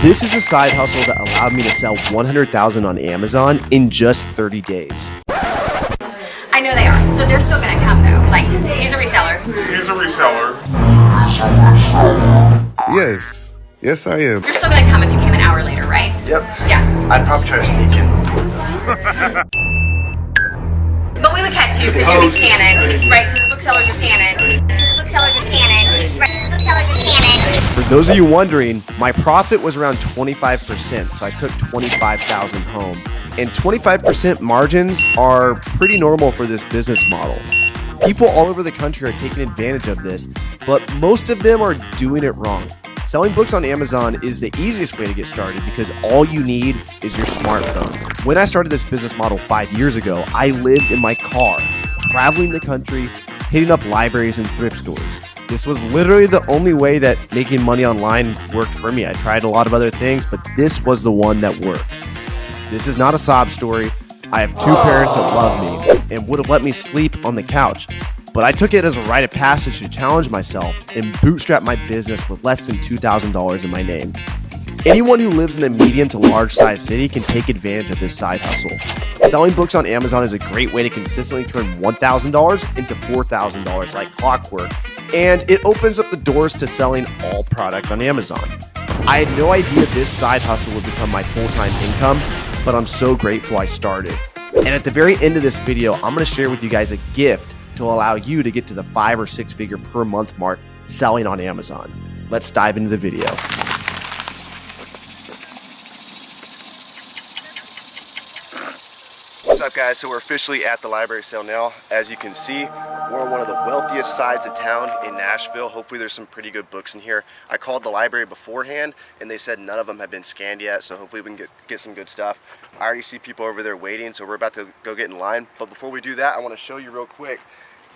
This is a side hustle that allowed me to sell 100,000 on Amazon in just 30 days. I know they are, so they're still gonna come though. Like, he's a reseller. He's a reseller. Yes. Yes, I am. You're still gonna come if you came an hour later, right? Yep. Yeah. I'd probably try to sneak in before. But we would catch you because you'd be scanning, right? Because the booksellers are scanning. For those of you wondering, my profit was around 25%, so I took 25,000 home. And 25% margins are pretty normal for this business model. People all over the country are taking advantage of this, but most of them are doing it wrong. Selling books on Amazon is the easiest way to get started because all you need is your smartphone. When I started this business model 5 years ago, I lived in my car, traveling the country, hitting up libraries and thrift stores. This was literally the only way that making money online worked for me. I tried a lot of other things, but this was the one that worked. This is not a sob story. I have two parents that love me and would have let me sleep on the couch. But I took it as a rite of passage to challenge myself and bootstrap my business with less than $2,000 in my name. Anyone who lives in a medium to large size city can take advantage of this side hustle. Selling books on Amazon is a great way to consistently turn $1,000 into $4,000 like clockwork, and it opens up the doors to selling all products on Amazon. I had no idea this side hustle would become my full-time income, but I'm so grateful I started. And at the very end of this video, I'm going to share with you guys a gift to allow you to get to the 5 or 6 figure per month mark selling on Amazon. Let's dive into the video. What's up, guys? So we're officially at the library sale now. As you can see, we're on one of the wealthiest sides of town in Nashville. Hopefully there's some pretty good books in here. I called the library beforehand and they said none of them have been scanned yet, so hopefully we can get some good stuff. I already see people over there waiting, so we're about to go get in line. But before we do that, I want to show you real quick.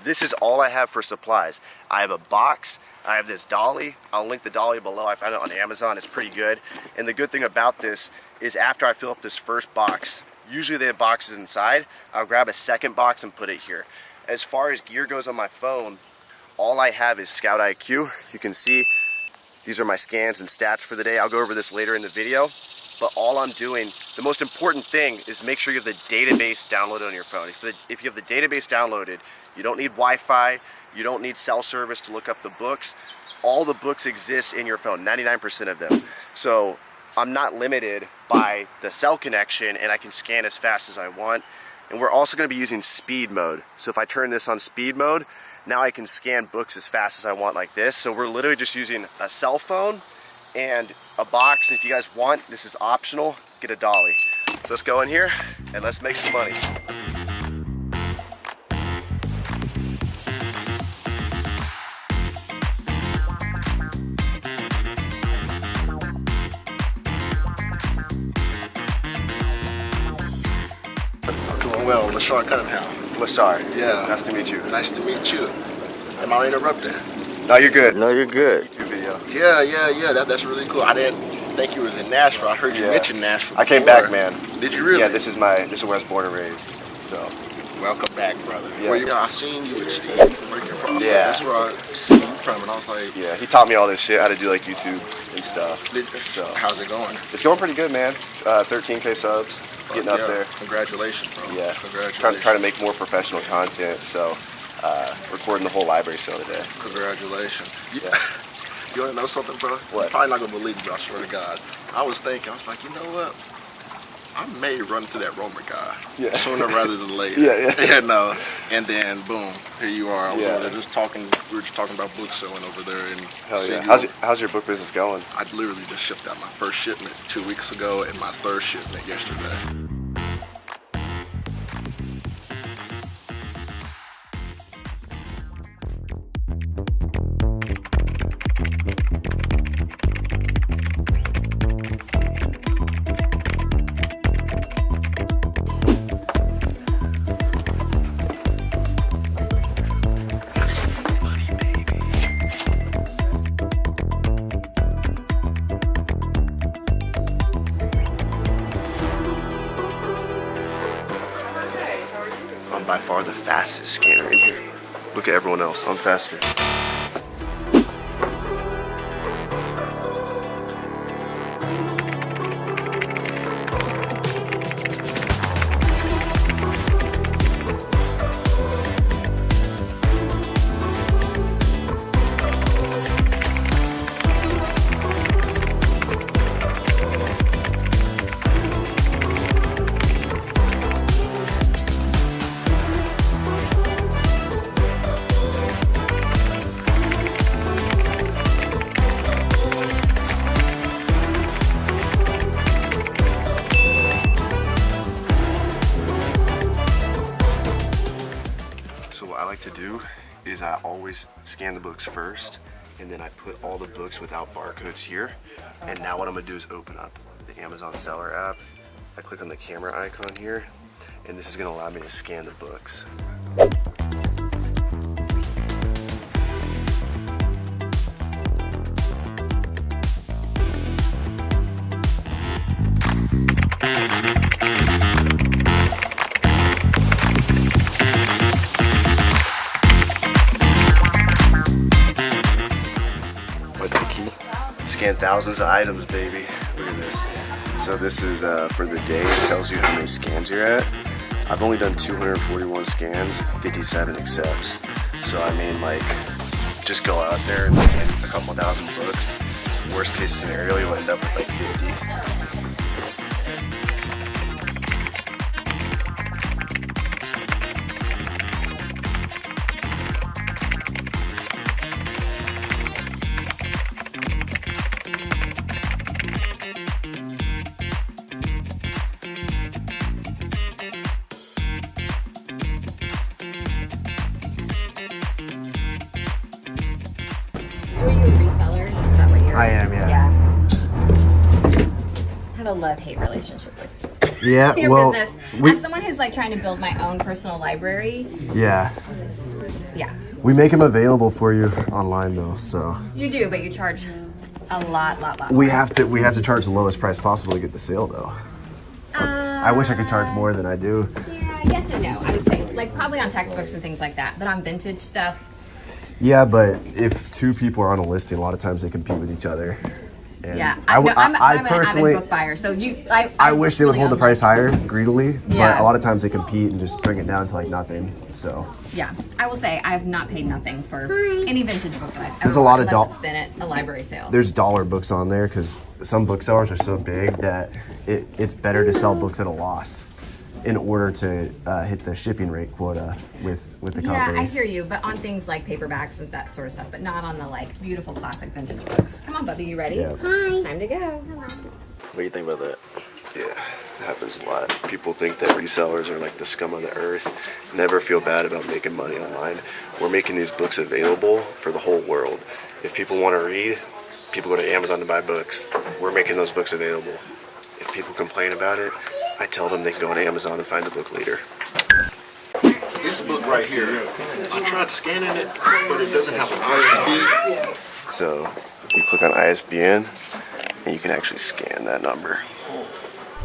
This is all I have for supplies. I have a box, I have this dolly. I'll link the dolly below. I found it on Amazon, it's pretty good. And the good thing about this is after I fill up this first box, usually they have boxes inside, I'll grab a second box and put it here. As far as gear goes on my phone, all I have is ScoutIQ. You can see these are my scans and stats for the day. I'll go over this later in the video, but all I'm doing, the most important thing is make sure you have the database downloaded on your phone. If you have the database downloaded, you don't need Wi-Fi, you don't need cell service to look up the books. All the books exist in your phone, 99% of them. So I'm not limited by the cell connection and I can scan as fast as I want. And we're also going to be using speed mode. So if I turn this on speed mode, now I can scan books as fast as I want like this. So we're literally just using a cell phone and a box. And if you guys want, this is optional, get a dolly. So let's go in here and let's make some money. Well, Lashar Cunningham. Lashar. Yeah. Nice to meet you. Nice to meet you. Am I interrupting? No, you're good. No, you're good. YouTube video. Yeah. That's really cool. I didn't think you was in Nashville. I heard you mention Nashville. I came back, man. Did you really? Yeah, this is where I was born and raised. So. Welcome back, brother. Yeah. Well, I seen you with Steve from Rick and Rob. Yeah. That's where I seen you from, and I was like, yeah, he taught me all this shit, how to do like YouTube and stuff. So. How's it going? It's going pretty good, man. 13K subs. Getting up there. Congratulations, bro. Yeah. Congratulations. Trying to make more professional content, so recording the whole library sale today. Congratulations. Yeah. You want to know something, bro? What? You're probably not going to believe me, but I swear to God. I was like, you know what? I may run into that Romer guy sooner rather than later. Yeah. And then, boom, here you are. I was over there just talking. We were just talking about book selling over there. And hell yeah. How's your book business going? I literally just shipped out my first shipment 2 weeks ago and my third shipment yesterday. I'm by far the fastest scanner in here. Look at everyone else, I'm faster. to do is I always scan the books first, and then I put all the books without barcodes here. And now what I'm gonna do is open up the Amazon Seller app. I click on the camera icon here, and this is gonna allow me to scan the books. What's the key? Scan thousands of items, baby. Look at this. So this is for the day. It tells you how many scans you're at. I've only done 241 scans, 57 accepts. So I mean, like, just go out there and scan a couple thousand books. Worst case scenario, you'll end up with like 50. So are you a reseller? Is that what you're? I am, yeah. I have a love-hate relationship with Yeah, your well, business. As someone who's like trying to build my own personal library, yeah. we make them available for you online though, so. You do, but you charge a lot. We have to charge the lowest price possible to get the sale though. I wish I could charge more than I do. Yeah, yes and no. I would say, like, probably on textbooks and things like that, but on vintage stuff. Yeah, but if two people are on a listing, a lot of times they compete with each other. And Yeah, I'm an personally, avid book buyer, so I wish they would hold the price higher greedily, but Yeah. a lot of times they compete and just bring it down to like nothing. So Yeah, I will say I have not paid nothing for any vintage book that I've ever There's a lot of unless it's been at a library sale. there's dollar books on there because some booksellers are so big that it's better to sell books at a loss in order to hit the shipping rate quota with the Yeah, company. I hear you, but on things like paperbacks and that sort of stuff, but not on the like beautiful classic vintage books. Come on, Bubby, you ready? Yeah. It's time to go. What do you think about that? Yeah, it happens a lot. People think that resellers are like the scum of the earth. Never feel bad about making money online. We're making these books available for the whole world. If people want to read, people go to Amazon to buy books. We're making those books available. If people complain about it, I tell them they can go on Amazon and find the book leader. This book right here, I tried scanning it, but it doesn't have an ISB. So you click on ISBN and you can actually scan that number.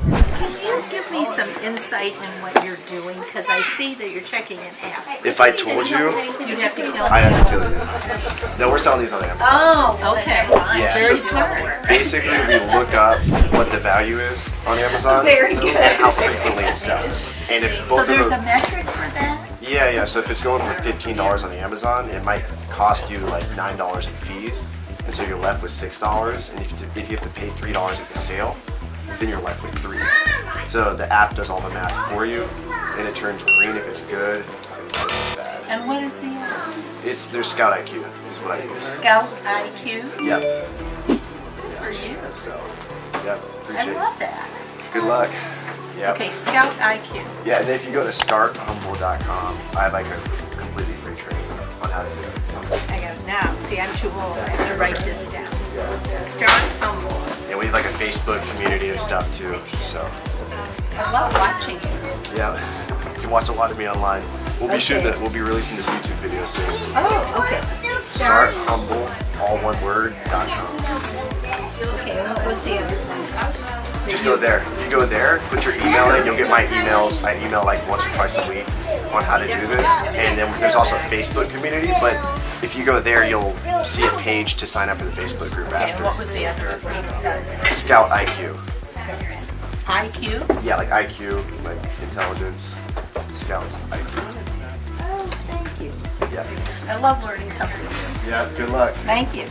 Can you give me some insight in what you're doing? Because I see that you're checking an app. If I told you, You'd have to kill I me. have to kill you. No, we're selling these on Amazon. Oh, okay. Yeah. Very smart. Basically, we look up what the value is on Amazon Very good. and how frequently it sells. And if both So of there's those, a metric for that? yeah. So if it's going for $15 on Amazon, it might cost you like $9 in fees, and so you're left with $6. And if you have to pay $3 at the sale, then you're left with $3. So the app does all the math for you, and it turns green if it's good, and red if it's bad. And what is the app? There's ScoutIQ. This is what I use. ScoutIQ? Yep. For you. So, yep. I Appreciate love it. that. Good luck. Yep. Okay, ScoutIQ. Yeah, and then if you go to starthumble.com, I have like a completely free training on how to do it. I got now. See, I'm too old. I have to write this down. Start humble. And we have like a Facebook community and stuff too. So, I love watching you. yeah, you can watch a lot of me online. We'll be we'll be releasing this YouTube video soon. Oh, okay. StartHumble, all one word.com. Okay, what was the other one? Just go there. If you go there, put your email in, you'll get my emails. I email like once or twice a week on how to do this. And then there's also a Facebook community, but if you go there, you'll see a page to sign up for the Facebook group Okay, and what after. was the other one? ScoutIQ. IQ? Yeah, like IQ, like intelligence. ScoutIQ. Oh, thank you. Yeah. I love learning something new. Yeah, good luck. Thank you.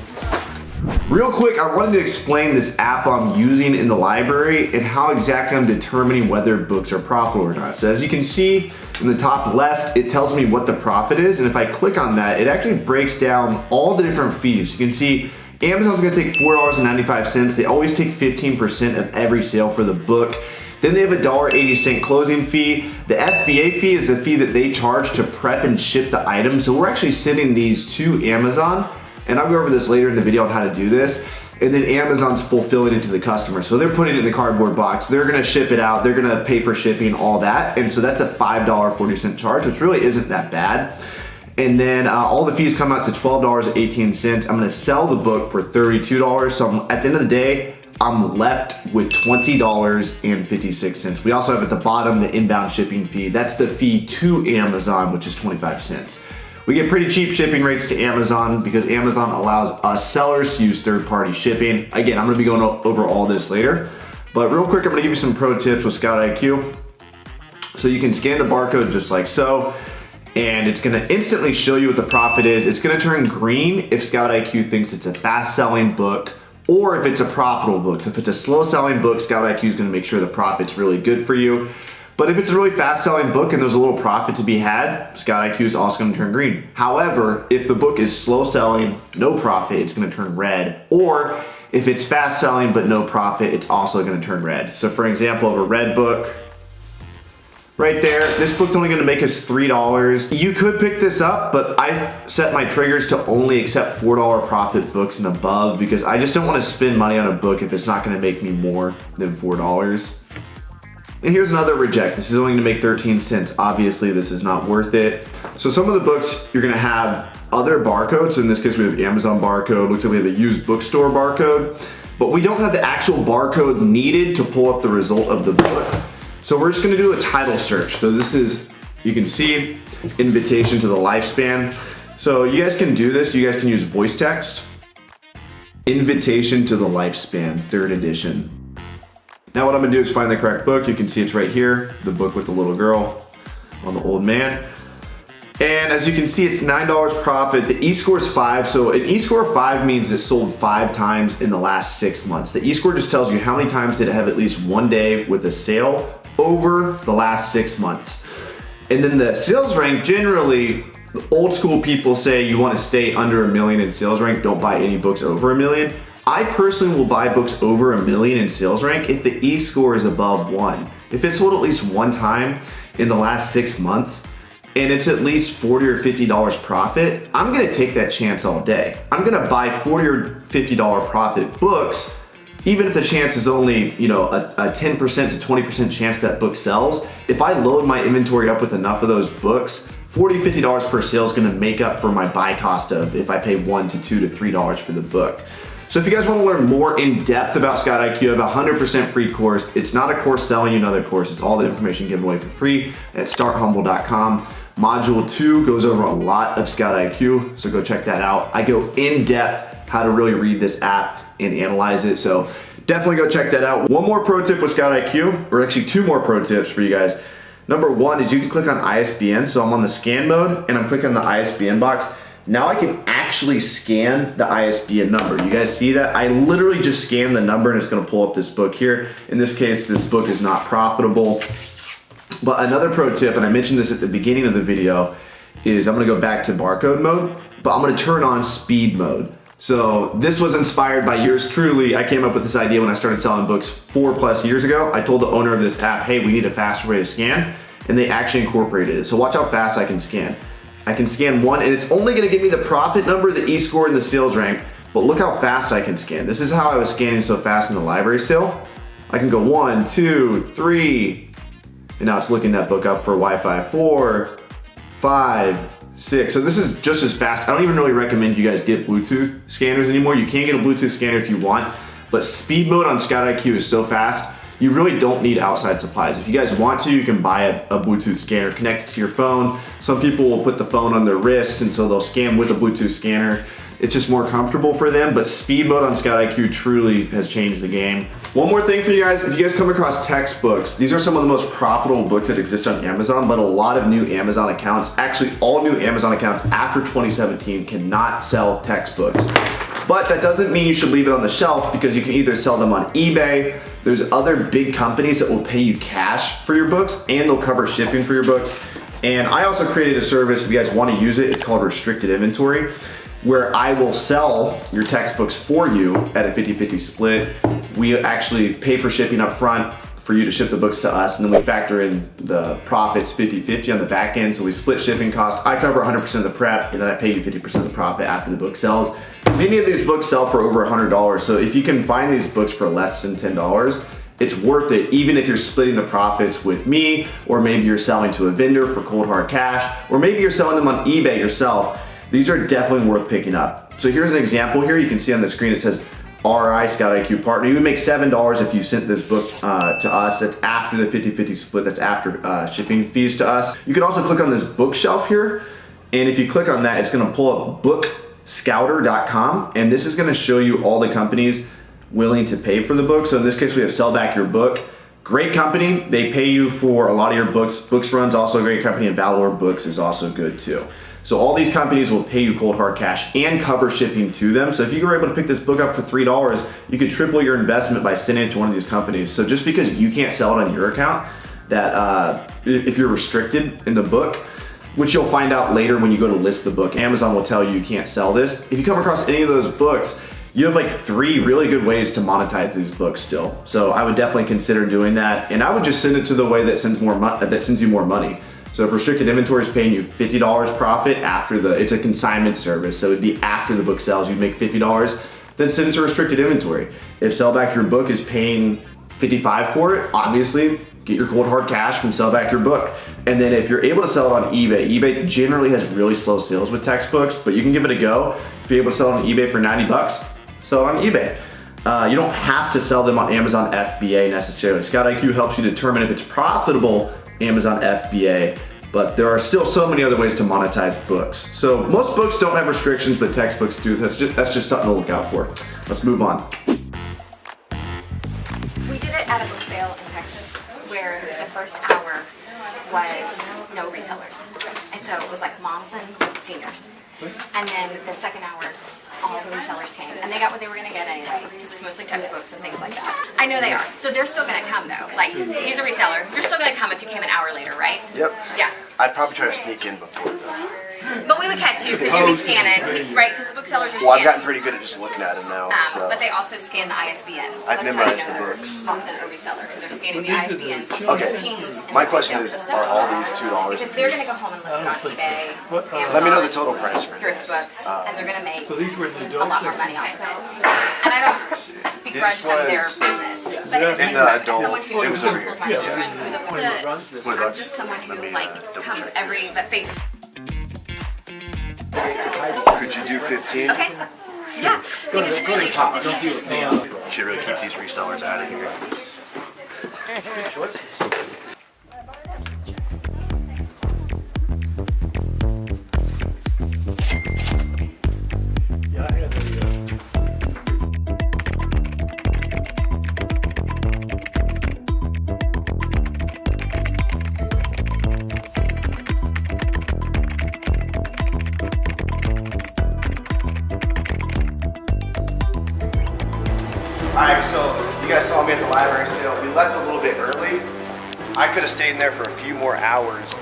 Real quick, I wanted to explain this app I'm using in the library and how exactly I'm determining whether books are profitable or not. So as you can see in the top left, it tells me what the profit is, and if I click on that, it actually breaks down all the different fees. You can see Amazon's gonna take $4.95. They always take 15% of every sale for the book. Then they have a $1.80 closing fee. The FBA fee is the fee that they charge to prep and ship the item. So we're actually sending these to Amazon, and I'll go over this later in the video on how to do this. And then Amazon's fulfilling it to the customer. So they're putting it in the cardboard box. They're gonna ship it out. They're gonna pay for shipping, all that. And so that's a $5.40 charge, which really isn't that bad. And then all the fees come out to $12.18. I'm gonna sell the book for $32. So at the end of the day, I'm left with $20.56. We also have at the bottom the inbound shipping fee. That's the fee to Amazon, which is 25 cents. We get pretty cheap shipping rates to Amazon because Amazon allows us sellers to use third-party shipping. Again, I'm gonna be going over all this later, but real quick, I'm gonna give you some pro tips with ScoutIQ. So you can scan the barcode just like so, and it's gonna instantly show you what the profit is. It's gonna turn green if ScoutIQ thinks it's a fast-selling book or if it's a profitable book. So if it's a slow-selling book, ScoutIQ is gonna make sure the profit's really good for you. But if it's a really fast-selling book and there's a little profit to be had, ScoutIQ is also gonna turn green. However, if the book is slow-selling, no profit, it's gonna turn red. Or if it's fast-selling but no profit, it's also gonna turn red. So for example, of a red book, right there, this book's only gonna make us $3. You could pick this up, but I set my triggers to only accept $4 profit books and above because I just don't wanna spend money on a book if it's not gonna make me more than $4. And here's another reject. This is only gonna make 13 cents. Obviously, this is not worth it. So some of the books, you're gonna have other barcodes. In this case, we have Amazon barcode. Looks like we have a used bookstore barcode, but we don't have the actual barcode needed to pull up the result of the book. So we're just gonna do a title search. So this is, you can see, Invitation to the Lifespan. So you guys can do this. You guys can use voice text. Invitation to the Lifespan, 3rd edition. Now what I'm gonna do is find the correct book. You can see it's right here, the book with the little girl on the old man. And as you can see, it's $9 profit. The E-score is 5, so an E-score of 5 means it sold 5 times in the last 6 months. The E-score just tells you how many times did it have at least one day with a sale over the last 6 months. And then the sales rank, generally, old school people say you wanna stay under $1 million in sales rank, don't buy any books over $1 million. I personally will buy books over $1 million in sales rank if the E-score is above 1. If it's sold at least one time in the last 6 months and it's at least $40 or $50 profit, I'm gonna take that chance all day. I'm gonna buy $40 or $50 profit books, even if the chance is only, a 10% to 20% chance that book sells. If I load my inventory up with enough of those books, $40, $50 per sale is gonna make up for my buy cost of if I pay $1 to $2 to $3 for the book. So if you guys want to learn more in depth about ScoutIQ, I have a 100% free course. It's not a course selling you another course. It's all the information given away for free at starthumble.com. Module 2 goes over a lot of ScoutIQ, so go check that out. I go in depth how to really read this app and analyze it, so definitely go check that out. One more pro tip with ScoutIQ, or actually 2 more pro tips for you guys. Number 1 is you can click on ISBN. So I'm on the scan mode and I'm clicking on the ISBN box. Now I can actually scan the ISBN number. You guys see that? I literally just scanned the number and it's gonna pull up this book here. In this case, this book is not profitable. But another pro tip, and I mentioned this at the beginning of the video, is I'm gonna go back to barcode mode, but I'm gonna turn on speed mode. So this was inspired by yours truly. I came up with this idea when I started selling books 4+ years ago. I told the owner of this app, hey, we need a faster way to scan, and they actually incorporated it. So watch how fast I can scan. I can scan 1, and it's only gonna give me the profit number, the E-score, and the sales rank, but look how fast I can scan. This is how I was scanning so fast in the library sale. I can go 1, 2, 3, and now it's looking that book up for Wi-Fi, 4, 5, 6. So this is just as fast. I don't even really recommend you guys get Bluetooth scanners anymore. You can get a Bluetooth scanner if you want, but speed mode on ScoutIQ is so fast, you really don't need outside supplies. If you guys want to, you can buy a Bluetooth scanner, connect it to your phone. Some people will put the phone on their wrist and so they'll scan with a Bluetooth scanner. It's just more comfortable for them, but speed mode on ScoutIQ truly has changed the game. One more thing for you guys, if you guys come across textbooks, these are some of the most profitable books that exist on Amazon, but a lot of new Amazon accounts, actually all new Amazon accounts after 2017 cannot sell textbooks. But that doesn't mean you should leave it on the shelf because you can either sell them on eBay. There's other big companies that will pay you cash for your books and they'll cover shipping for your books. And I also created a service, if you guys want to use it, it's called Restricted Inventory, where I will sell your textbooks for you at a 50-50 split. We actually pay for shipping up front for you to ship the books to us, and then we factor in the profits 50-50 on the back end, so we split shipping costs. I cover 100% of the prep, and then I pay you 50% of the profit after the book sells. Many of these books sell for over $100, so if you can find these books for less than $10, it's worth it, even if you're splitting the profits with me, or maybe you're selling to a vendor for cold hard cash, or maybe you're selling them on eBay yourself. These are definitely worth picking up. So here's an example here. You can see on the screen it says RI ScoutIQ Partner. You would make $7 if you sent this book to us. That's after the 50-50 split. That's after shipping fees to us. You can also click on this bookshelf here, and if you click on that, it's gonna pull up BookScouter.com, and this is gonna show you all the companies willing to pay for the book. So in this case, we have Sell Back Your Book. Great company. They pay you for a lot of your books. Books Run's also a great company, and Valor Books is also good too. So all these companies will pay you cold hard cash and cover shipping to them. So if you were able to pick this book up for $3, you could triple your investment by sending it to one of these companies. So just because you can't sell it on your account, that if you're restricted in the book, which you'll find out later when you go to list the book, Amazon will tell you can't sell this. If you come across any of those books, you have like 3 really good ways to monetize these books still. So I would definitely consider doing that. And I would just send it to the way that sends you more money. So if restricted inventory is paying you $50 profit after it's a consignment service, so it'd be after the book sells, you'd make $50, then send it to restricted inventory. If Sell Back Your Book is paying $55 for it, obviously get your cold hard cash from Sell Back Your Book. And then if you're able to sell it on eBay, eBay generally has really slow sales with textbooks, but you can give it a go. If you're able to sell it on eBay for 90 bucks, sell it on eBay. You don't have to sell them on Amazon FBA necessarily. ScoutIQ helps you determine if it's profitable Amazon FBA, but there are still so many other ways to monetize books. So most books don't have restrictions, but textbooks do. That's just something to look out for. Let's move on. We did it at a book sale in Texas where the first hour was no resellers. And so it was like moms and seniors. And then the second hour, all the resellers came, and they got what they were gonna get anyway. It's mostly textbooks and things like that. I know they are, so they're still gonna come though. Like, he's a reseller. You're still gonna come if you came an hour later, right? Yep. Yeah. I'd probably try to sneak in before though. But we would catch you because you'd be scanning, right? Because the booksellers are scanning. Well, I've gotten pretty good at just looking at them now. So. But they also scan the ISBNs. So I've that's memorized how you know the books. they're often a reseller because they're scanning the ISBNs. Okay. Kings My and question is, Booksellers. are all these $2? Because they're going to go home and list it on eBay, Amazon, Let me know the total price for thrift this. books, and they're going to make these were the a lot more money off of it. And I don't begrudge them their business, but at the same time, as someone who it was over homeschools here. my children, who's opposed to, runs this. I'm just someone who like comes every that faith. Could you do 15? Okay. Yeah. Because really, You should really keep these resellers out of here. Alright, so you guys saw me at the library sale. We left a little bit early. I could have stayed in there for a few more hours.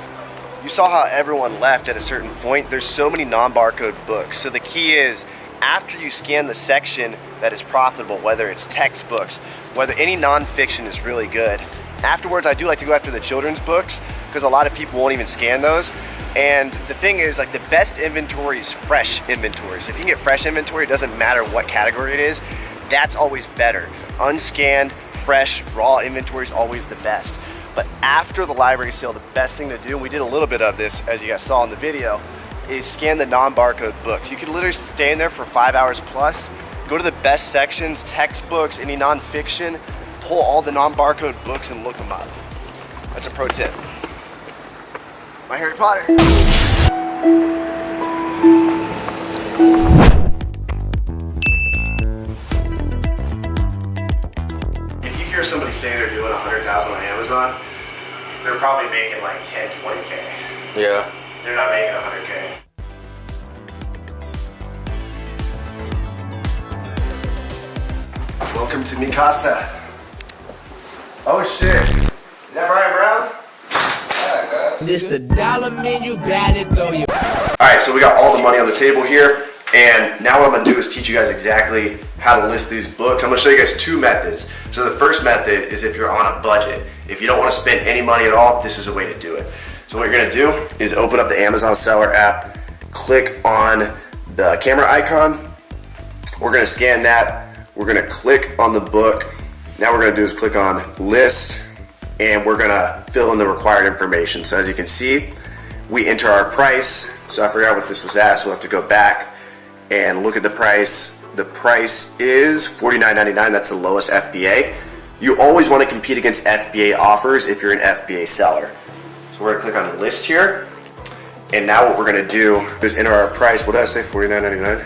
You saw how everyone left at a certain point. There's so many non-barcode books. So the key is, after you scan the section that is profitable, whether it's textbooks, whether any non-fiction is really good, afterwards I do like to go after the children's books because a lot of people won't even scan those. And the thing is, like, the best inventory is fresh inventory. So if you can get fresh inventory, it doesn't matter what category it is, that's always better. Unscanned, fresh, raw inventory is always the best. But after the library sale, the best thing to do, and we did a little bit of this as you guys saw in the video, is scan the non-barcode books. You can literally stay in there for 5 hours plus, go to the best sections, textbooks, any non-fiction, pull all the non-barcode books and look them up. That's a pro tip. My Harry Potter. If you hear somebody say they're doing 100,000 on Amazon, they're probably making like 10, 20K. Yeah. They're not making 100K. Welcome to Mi Casa. Oh shit. Is that Brian Brown? This the dollar menu, ballad, throw you. Alright, so we got all the money on the table here. And now what I'm gonna do is teach you guys exactly how to list these books. I'm gonna show you guys two methods. So the first method is if you're on a budget. If you don't wanna spend any money at all, this is a way to do it. So what you're gonna do is open up the Amazon Seller app, click on the camera icon. We're gonna scan that. We're gonna click on the book. Now what we're gonna do is click on list, and we're gonna fill in the required information. So as you can see, we enter our price. So I forgot what this was at, so we'll have to go back and look at the price. The price is $49.99, that's the lowest FBA. You always want to compete against FBA offers if you're an FBA seller. So we're gonna click on list here. And now what we're gonna do is enter our price. What did I say, $49.99?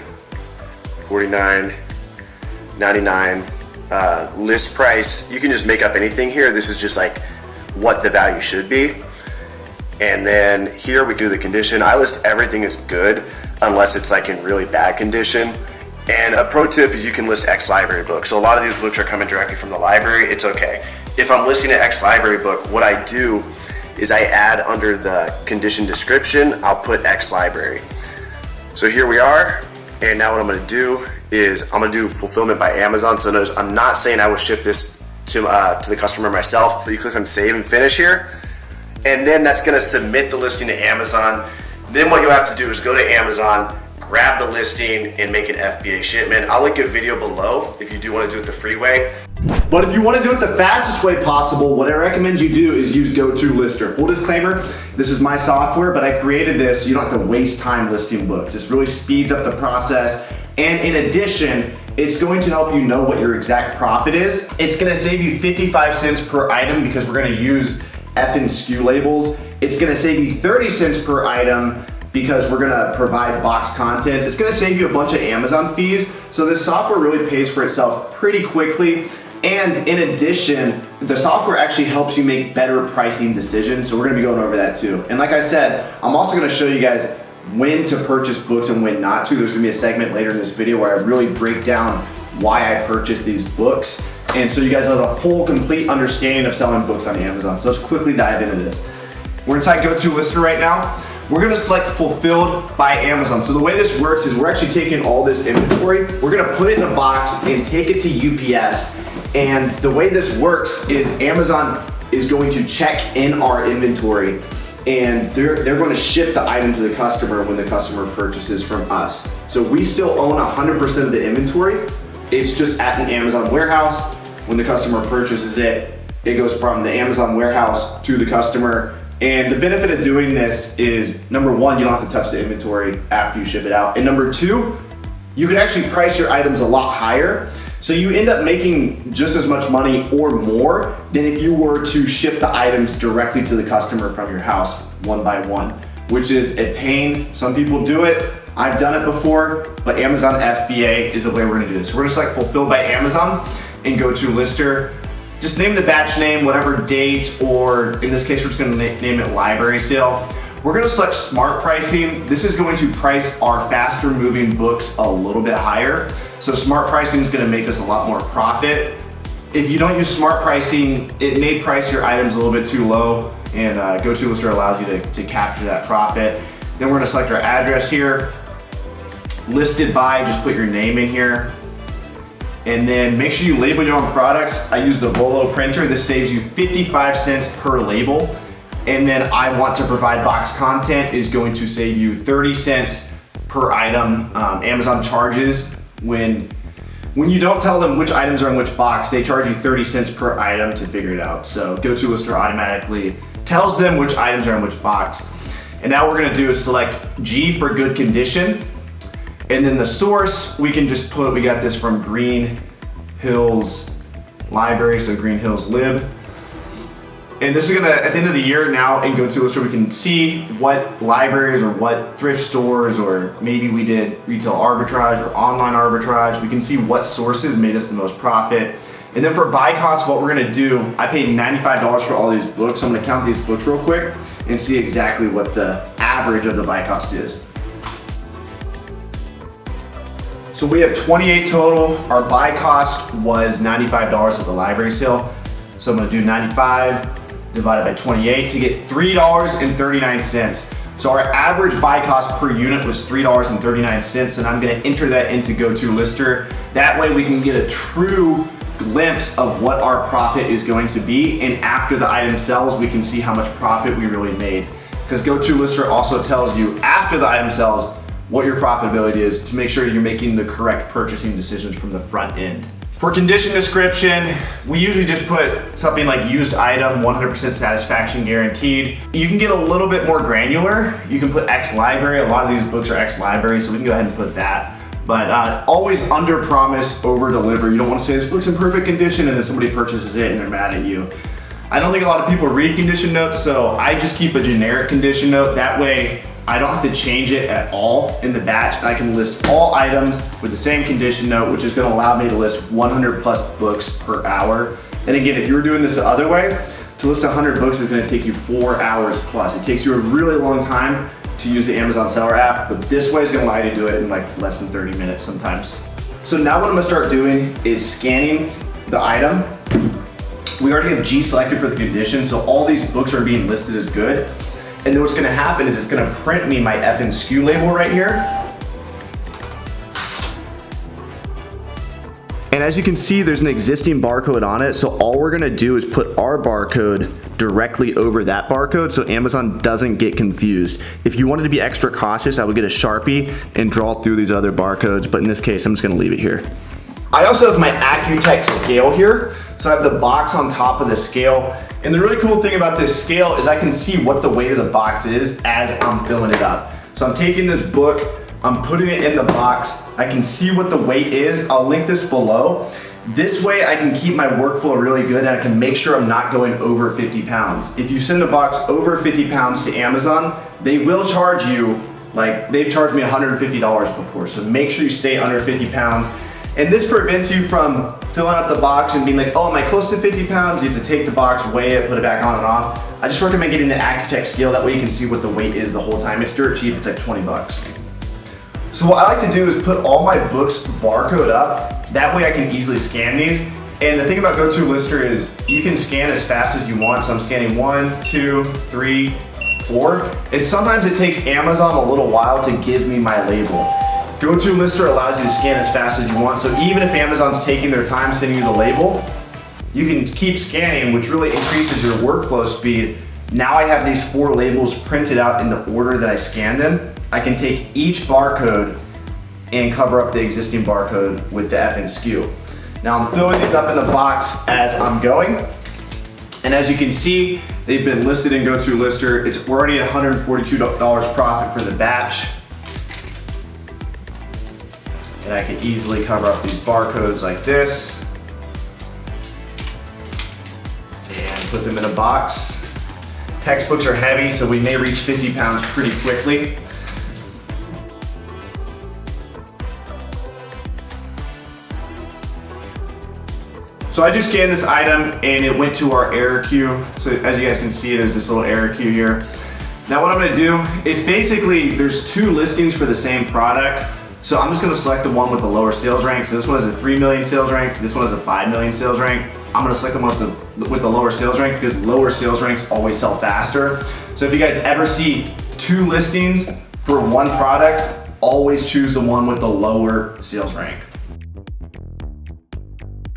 $49.99 list price. You can just make up anything here. This is just like what the value should be. And then here we do the condition. I list everything as good unless it's like in really bad condition. And a pro tip is you can list X library books. So a lot of these books are coming directly from the library. It's okay. If I'm listing an X library book, what I do is I add under the condition description, I'll put X library. So here we are. And now what I'm gonna do is I'm gonna do fulfillment by Amazon. So notice I'm not saying I will ship this to the customer myself, but you click on save and finish here. And then that's gonna submit the listing to Amazon. Then what you'll have to do is go to Amazon, grab the listing, and make an FBA shipment. I'll link a video below if you do wanna do it the free way. But if you want to do it the fastest way possible, what I recommend you do is use GoToLister. Full disclaimer, this is my software, but I created this so you don't have to waste time listing books. This really speeds up the process. And in addition, it's going to help you know what your exact profit is. It's gonna save you 55 cents per item because we're gonna use F and SKU labels. It's gonna save you 30 cents per item because we're gonna provide box content. It's gonna save you a bunch of Amazon fees. So this software really pays for itself pretty quickly. And in addition, the software actually helps you make better pricing decisions. So we're gonna be going over that too. And like I said, I'm also gonna show you guys when to purchase books and when not to. There's gonna be a segment later in this video where I really break down why I purchased these books. And so you guys have a full, complete understanding of selling books on Amazon. So let's quickly dive into this. We're inside GoToLister right now. We're gonna select fulfilled by Amazon. So the way this works is we're actually taking all this inventory, we're gonna put it in a box and take it to UPS. And the way this works is Amazon is going to check in our inventory, and they're going to ship the item to the customer when the customer purchases from us. So we still own 100% of the inventory. It's just at an Amazon warehouse. When the customer purchases it, it goes from the Amazon warehouse to the customer. And the benefit of doing this is, number one, you don't have to touch the inventory after you ship it out. And number two, you can actually price your items a lot higher. So you end up making just as much money or more than if you were to ship the items directly to the customer from your house one by one, which is a pain. Some people do it. I've done it before, but Amazon FBA is the way we're gonna do this. We're gonna select fulfilled by Amazon and GoToLister. Just name the batch name, whatever date, or in this case, we're just gonna name it library sale. We're gonna select smart pricing. This is going to price our faster moving books a little bit higher. So smart pricing is gonna make us a lot more profit. If you don't use smart pricing, it may price your items a little bit too low, and GoToLister allows you to capture that profit. Then we're gonna select our address here. Listed by, just put your name in here. And then make sure you label your own products. I use the Volo printer. This saves you 55 cents per label. And then I want to provide box content is going to save you 30 cents per item. Amazon charges when you don't tell them which items are in which box, they charge you 30 cents per item to figure it out. So GoToLister automatically tells them which items are in which box. And now what we're gonna do is select G for good condition. And then the source, we can just put, we got this from Green Hills Library, so Green Hills Lib. And this is gonna, at the end of the year now in GoToLister, we can see what libraries or what thrift stores, or maybe we did retail arbitrage or online arbitrage. We can see what sources made us the most profit. And then for buy costs, what we're gonna do, I paid $95 for all these books. So I'm gonna count these books real quick and see exactly what the average of the buy cost is. So we have 28 total. Our buy cost was $95 at the library sale. So I'm gonna do 95 divided by 28 to get $3.39. So our average buy cost per unit was $3.39, and I'm gonna enter that into GoToLister. That way we can get a true glimpse of what our profit is going to be, and after the item sells, we can see how much profit we really made. Because GoToLister also tells you after the item sells what your profitability is to make sure you're making the correct purchasing decisions from the front end. For condition description, we usually just put something like used item, 100% satisfaction guaranteed. You can get a little bit more granular. You can put X library. A lot of these books are X library, so we can go ahead and put that. But always under promise, over deliver. You don't want to say this book's in perfect condition and then somebody purchases it and they're mad at you. I don't think a lot of people read condition notes, so I just keep a generic condition note. That way I don't have to change it at all in the batch, and I can list all items with the same condition note, which is gonna allow me to list 100 plus books per hour. And again, if you were doing this the other way, to list 100 books is gonna take you 4 hours plus. It takes you a really long time to use the Amazon Seller app, but this way is gonna allow you to do it in like less than 30 minutes sometimes. So now what I'm gonna start doing is scanning the item. We already have G selected for the condition, so all these books are being listed as good. And then what's gonna happen is it's gonna print me my ScoutIQ label right here. And as you can see, there's an existing barcode on it, so all we're gonna do is put our barcode directly over that barcode so Amazon doesn't get confused. If you wanted to be extra cautious, I would get a Sharpie and draw through these other barcodes, but in this case, I'm just gonna leave it here. I also have my AccuTech scale here. So I have the box on top of the scale. And the really cool thing about this scale is I can see what the weight of the box is as I'm filling it up. So I'm taking this book, I'm putting it in the box. I can see what the weight is. I'll link this below. This way I can keep my workflow really good and I can make sure I'm not going over 50 pounds. If you send a box over 50 pounds to Amazon, they will charge you, like they've charged me $150 before. So make sure you stay under 50 pounds. And this prevents you from filling up the box and being like, oh, am I close to 50 pounds? You have to take the box, weigh it, put it back on and off. I just recommend getting the AccuTech scale. That way you can see what the weight is the whole time. It's dirt cheap, it's like 20 bucks. So what I like to do is put all my books barcode up. That way I can easily scan these. And the thing about GoToLister is you can scan as fast as you want. So I'm scanning 1, 2, 3, 4. And sometimes it takes Amazon a little while to give me my label. GoToLister allows you to scan as fast as you want, so even if Amazon's taking their time sending you the label, you can keep scanning, which really increases your workflow speed. Now I have these 4 labels printed out in the order that I scanned them. I can take each barcode and cover up the existing barcode with the ScoutIQ. Now I'm filling these up in the box as I'm going, and as you can see, they've been listed in GoToLister. We're already at $142 profit for the batch. And I can easily cover up these barcodes like this and put them in a box. Textbooks are heavy, so we may reach 50 pounds pretty quickly. So I just scanned this item and it went to our error queue. So as you guys can see, there's this little error queue here. Now what I'm gonna do is basically, there's 2 listings for the same product. So I'm just gonna select the one with the lower sales rank. So this one has a 3 million sales rank, this one has a 5 million sales rank. I'm gonna select the one with the lower sales rank because lower sales ranks always sell faster. So if you guys ever see 2 listings for one product, always choose the one with the lower sales rank.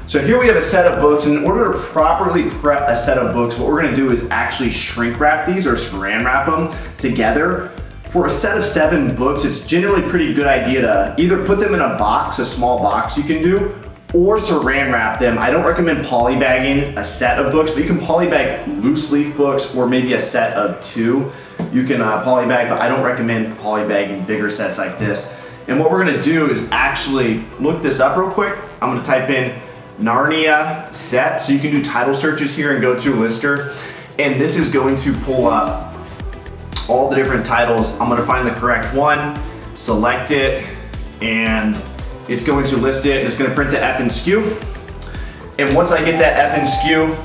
So here we have a set of books, and in order to properly prep a set of books, what we're gonna do is actually shrink wrap these or saran wrap them together. For a set of 7 books, it's generally a pretty good idea to either put them in a box, a small box you can do, or saran wrap them. I don't recommend polybagging a set of books, but you can polybag loose leaf books or maybe a set of 2. You can polybag, but I don't recommend polybagging bigger sets like this. And what we're gonna do is actually look this up real quick. I'm gonna type in Narnia set, so you can do title searches here and GoToLister, and this is going to pull up all the different titles. I'm gonna find the correct one, select it, and it's going to list it, and it's gonna print the ScoutIQ. And once I get that ScoutIQ,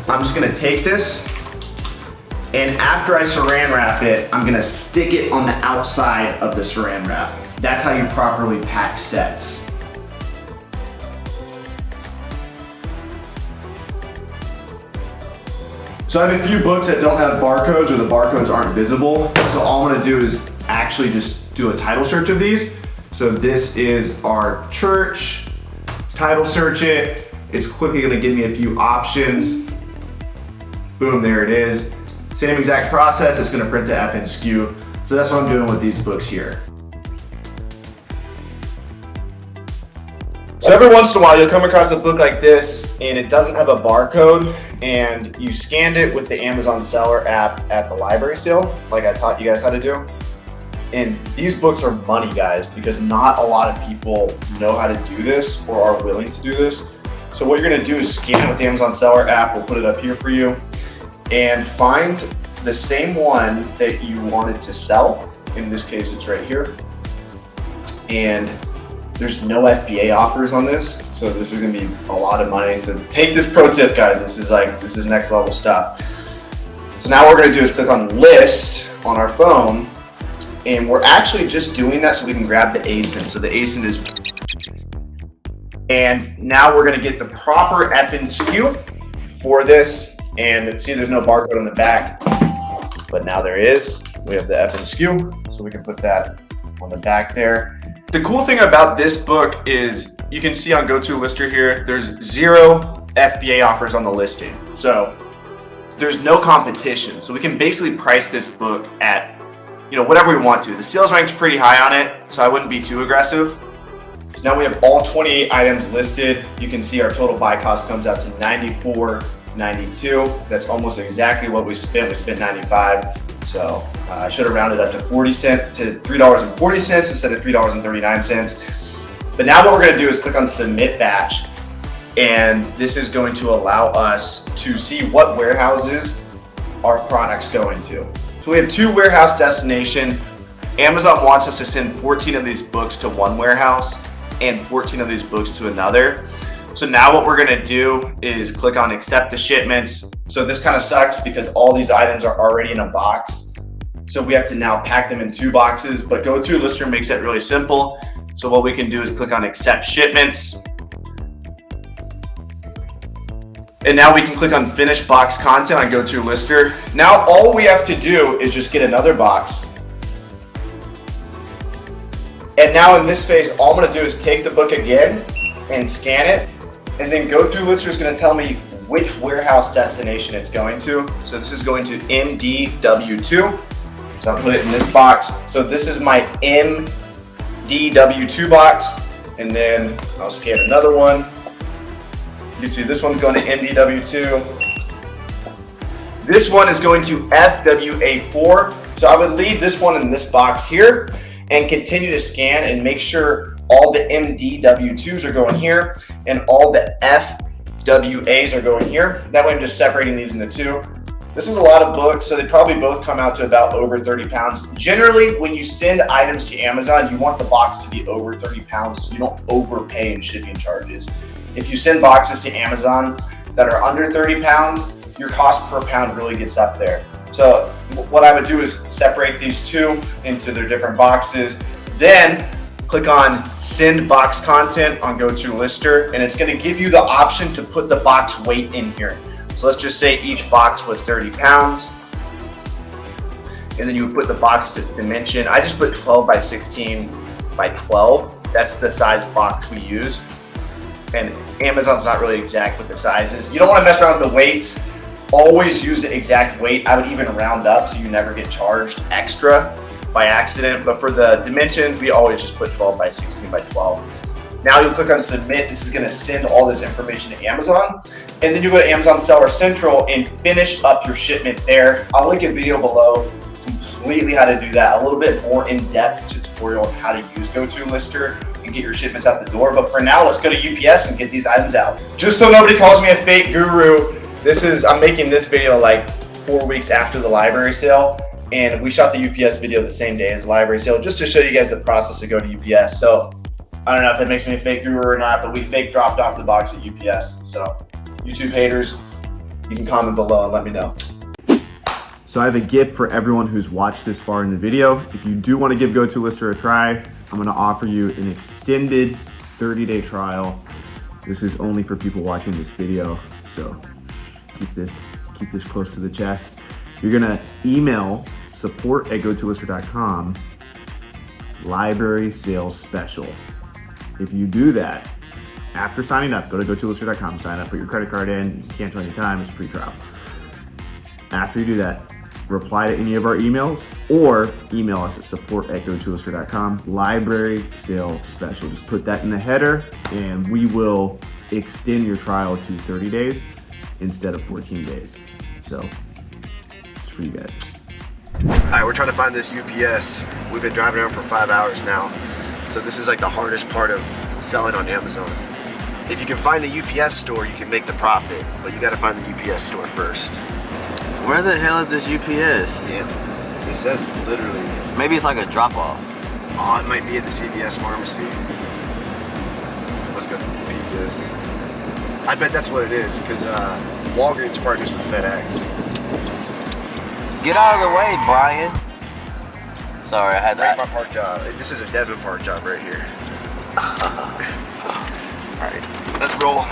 I'm just gonna take this, and after I saran wrap it, I'm gonna stick it on the outside of the saran wrap. That's how you properly pack sets. So I have a few books that don't have barcodes or the barcodes aren't visible. So all I'm gonna do is actually just do a title search of these. So this is our church, title search it. It's quickly gonna give me a few options. Boom, there it is. Same exact process, it's gonna print the FN SKU. So that's what I'm doing with these books here. So every once in a while you'll come across a book like this and it doesn't have a barcode and you scanned it with the Amazon seller app at the library sale, like I taught you guys how to do. And these books are money, guys, because not a lot of people know how to do this or are willing to do this. So what you're gonna do is scan it with the Amazon seller app, we'll put it up here for you, and find the same one that you wanted to sell. In this case, it's right here. And there's no FBA offers on this, so this is gonna be a lot of money. So take this pro tip, guys. This is next level stuff. So now what we're gonna do is click on list on our phone, and we're actually just doing that so we can grab the ASIN. So the ASIN is, and now we're gonna get the proper FN SKU for this. And see, there's no barcode on the back, but now there is. We have the FN SKU, so we can put that on the back there. The cool thing about this book is you can see on GoToLister here, there's 0 FBA offers on the listing. So there's no competition. So we can basically price this book at, whatever we want to. The sales rank's pretty high on it, so I wouldn't be too aggressive. So now we have all 28 items listed. You can see our total buy cost comes out to $94.92. That's almost exactly what we spent. We spent $95. So I should have rounded up to $3.40 instead of $3.39. But now what we're gonna do is click on submit batch. And this is going to allow us to see what warehouses our product's going to. So we have 2 warehouse destinations. Amazon wants us to send 14 of these books to one warehouse and 14 of these books to another. So now what we're gonna do is click on accept the shipments. So this kind of sucks because all these items are already in a box. So we have to now pack them in 2 boxes, but GoToLister makes it really simple. So what we can do is click on accept shipments. And now we can click on finish box content on GoToLister. Now all we have to do is just get another box. And now in this phase, all I'm gonna do is take the book again and scan it. And then GoToLister is gonna tell me which warehouse destination it's going to. So this is going to MDW2. So I'll put it in this box. So this is my MDW2 box. And then I'll scan another one. You can see this one's going to MDW2. This one is going to FWA4. So I would leave this one in this box here and continue to scan and make sure all the MDW2s are going here and all the FWAs are going here. That way I'm just separating these into 2. This is a lot of books, so they probably both come out to about over 30 pounds. Generally, when you send items to Amazon, you want the box to be over 30 pounds so you don't overpay in shipping charges. If you send boxes to Amazon that are under 30 pounds, your cost per pound really gets up there. So what I would do is separate these 2 into their different boxes, then click on send box content on GoToLister, and it's gonna give you the option to put the box weight in here. So let's just say each box was 30 pounds. And then you would put the box dimension. I just put 12 by 16 by 12. That's the size box we use. And Amazon's not really exact with the sizes. You don't wanna mess around with the weights. Always use the exact weight. I would even round up so you never get charged extra by accident. But for the dimensions, we always just put 12 by 16 by 12. Now you'll click on submit. This is gonna send all this information to Amazon. And then you go to Amazon Seller Central and finish up your shipment there. I'll link a video below completely how to do that. A little bit more in-depth tutorial on how to use GoToLister and get your shipments out the door. But for now, let's go to UPS and get these items out. Just so nobody calls me a fake guru, I'm making this video like 4 weeks after the library sale. And we shot the UPS video the same day as the library sale, just to show you guys the process to go to UPS. So I don't know if that makes me a fake guru or not, but we fake dropped off the box at UPS. So YouTube haters, you can comment below and let me know. So I have a gift for everyone who's watched this far in the video. If you do want to give GoToLister a try, I'm going to offer you an extended 30-day trial. This is only for people watching this video, so keep this keep this close to the chest. You're gonna email support@goToLister.com library sales special. If you do that, after signing up, go to GoToLister.com, sign up, put your credit card in, you can cancel anytime, it's a free trial. After you do that, reply to any of our emails or email us at support@GoToLister.com, library sale special. Just put that in the header and we will extend your trial to 30 days instead of 14 days. So, it's for you guys. All right, we're trying to find this UPS. We've been driving around for 5 hours now. So this is like the hardest part of selling on Amazon. If you can find the UPS store, you can make the profit, but you gotta find the UPS store first. Where the hell is this UPS? Yeah, it says literally. Maybe it's like a drop-off. Oh, it might be at the CVS pharmacy. Let's go peep this. I bet that's what it is, because Walgreens partners with FedEx. Get out of the way, Brian. Sorry, I had Right that. my park job. This is a Devon Park job right here. Alright, let's roll.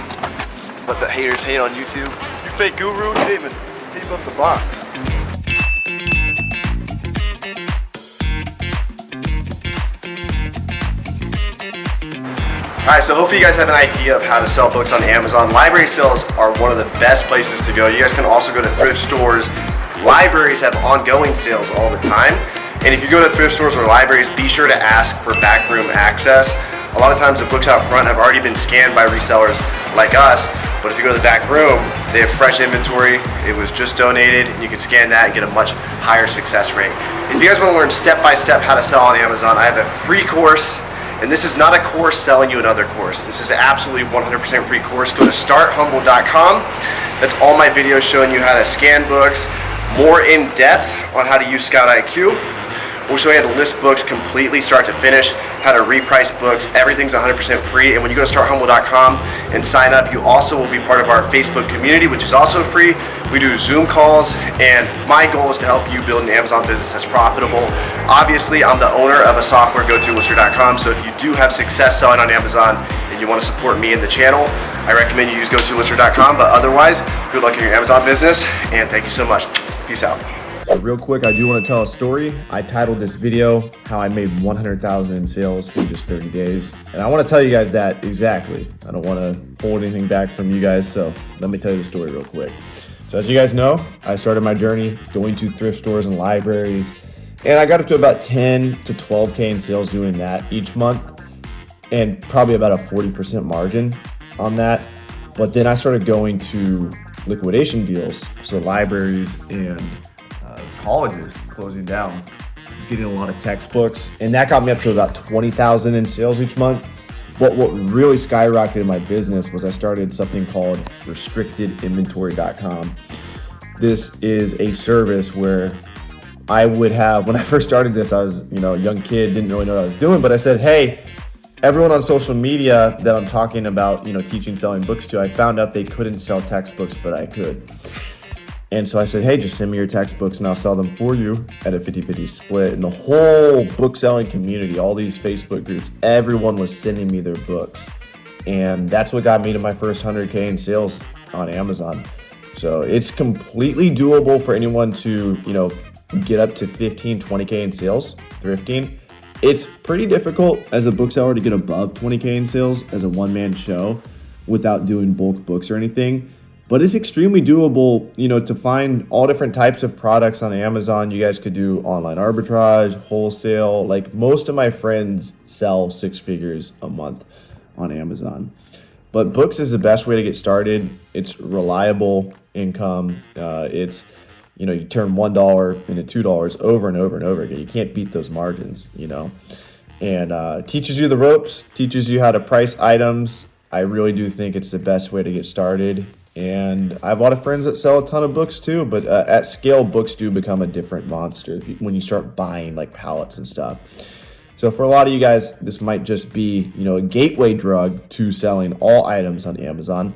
Let the haters hate on YouTube. You fake guru, you didn't even tape up the box. Alright, so hopefully you guys have an idea of how to sell books on Amazon. Library sales are one of the best places to go. You guys can also go to thrift stores. Libraries have ongoing sales all the time. And if you go to thrift stores or libraries, be sure to ask for backroom access. A lot of times the books out front have already been scanned by resellers like us, but if you go to the back room, they have fresh inventory. It was just donated, and you can scan that and get a much higher success rate. If you guys want to learn step-by-step how to sell on Amazon, I have a free course, and this is not a course selling you another course. This is an absolutely 100% free course. Go to starthumble.com. That's all my videos showing you how to scan books, more in depth on how to use ScoutIQ. We'll show you how to list books completely, start to finish, how to reprice books. Everything's 100% free. And when you go to starthumble.com and sign up, you also will be part of our Facebook community, which is also free. We do Zoom calls, and my goal is to help you build an Amazon business that's profitable. Obviously, I'm the owner of a software, GoToLister.com, so if you do have success selling on Amazon and you want to support me and the channel, I recommend you use GoToLister.com, but otherwise, good luck in your Amazon business, and thank you so much. Peace out. So real quick, I do want to tell a story. I titled this video, How I Made 100,000 in Sales in Just 30 Days. And I want to tell you guys that exactly. I don't want to hold anything back from you guys, so let me tell you the story real quick. So as you guys know, I started my journey going to thrift stores and libraries, and I got up to about 10 to 12K in sales doing that each month, and probably about a 40% margin on that. But then I started going to liquidation deals, so libraries and colleges closing down, getting a lot of textbooks, and that got me up to about 20,000 in sales each month. But what really skyrocketed my business was I started something called restrictedinventory.com. This is a service where I would have, when I first started this, I was, a young kid, didn't really know what I was doing, but I said, hey, everyone on social media that I'm talking about, teaching, selling books to, I found out they couldn't sell textbooks, but I could. And so I said, hey, just send me your textbooks and I'll sell them for you at a 50-50 split. And the whole book selling community, all these Facebook groups, everyone was sending me their books. And that's what got me to my first 100K in sales on Amazon. So it's completely doable for anyone to, get up to 15, 20K in sales, thrifting. It's pretty difficult as a bookseller to get above 20K in sales as a one-man show without doing bulk books or anything. But it's extremely doable, to find all different types of products on Amazon. You guys could do online arbitrage, wholesale. Like most of my friends sell 6 figures a month on Amazon. But books is the best way to get started. It's reliable income. It's, you turn $1 into $2 over and over and over again. You can't beat those margins, and teaches you the ropes, teaches you how to price items. I really do think it's the best way to get started. And I have a lot of friends that sell a ton of books too, but at scale, books do become a different monster when you start buying like pallets and stuff. So for a lot of you guys, this might just be, a gateway drug to selling all items on Amazon.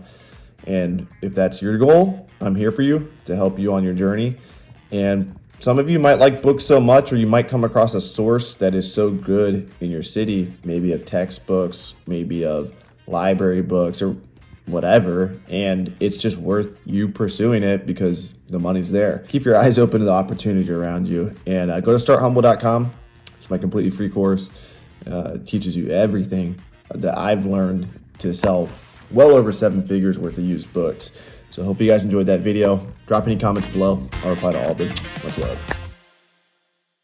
And if that's your goal, I'm here for you to help you on your journey. And some of you might like books so much, or you might come across a source that is so good in your city, maybe of textbooks, maybe of library books, or whatever, and it's just worth you pursuing it because the money's there. Keep your eyes open to the opportunity around you, and go to starthumble.com. It's my completely free course. It teaches you everything that I've learned to sell well over 7 figures worth of used books. So I hope you guys enjoyed that video. Drop any comments below. I'll reply to all of them. Much love.